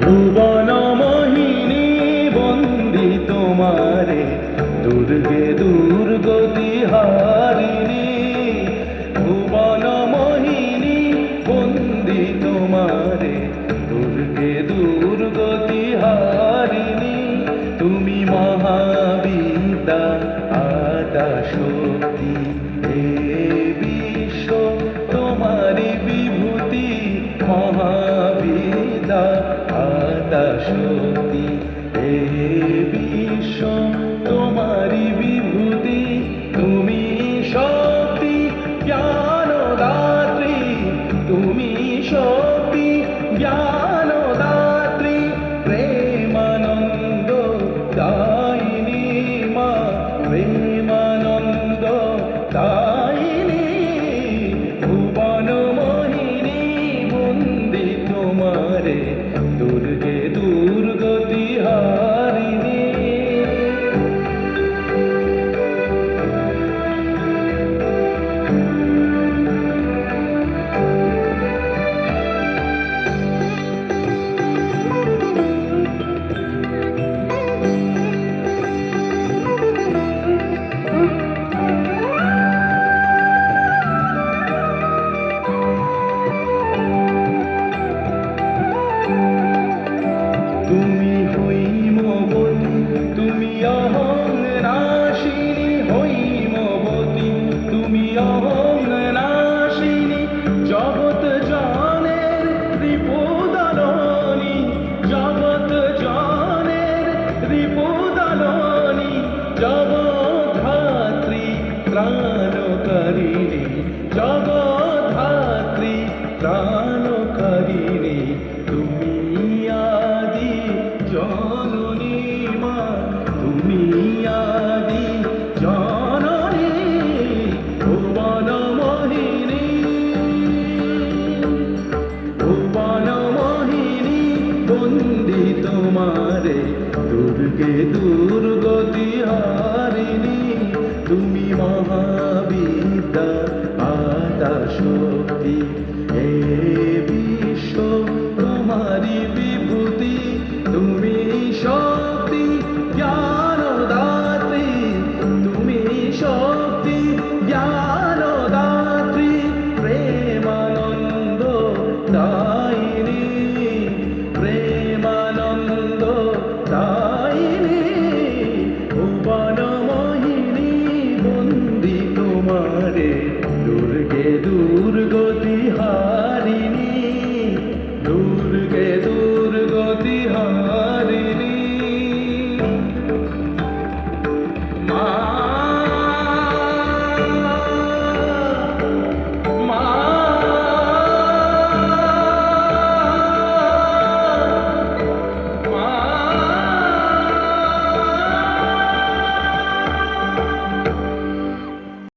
ভুবন মোহিনী বন্দি তোমারে দুর্গে দুর্গতি হারিণী। ভুবন মোহিনী বন্দি তোমারে দুর্গে দুর্গতি হারিণী। তুমি মহাবিদ্যা আদা শক্তি, হে বিশ্ব তোমারি বিভূতি। মহাবিদ্যা আদা শক্তি, হে বিশ্ব তোমারি বিভূতি। তুমি শক্তি জ্ঞানদাত্রী, তুমি শক্তি জ্ঞানদাত্রী। প্রেমানন্দ দায়িনী মা, প্রেমানন্দ দায়িনী। ভুবন মোহিনী বন্দি তোমারে দুর্গে দুর্গতি হারিণী। তুমি হৈমবতী, তুমি অহং নাশিনী। হৈমবতী, তুমি অহং নাশিনী। জগৎ জনের রিপুদলনী, জগৎ জনের রিপুদলনী। জগদ্ধাত্রী ত্রাণকারিণী, জগদ্ধাত্রী ত্রাণকারিণী। তুমি আদি জননী মা, তুমি আদি জননী। ভুবন মোহিনী, ভুবন মোহিনী বন্দি তোমারে দুর্গে দুর্গতি হারিণী। তুমি মহাবিদ্যা আদা শক্তি, হে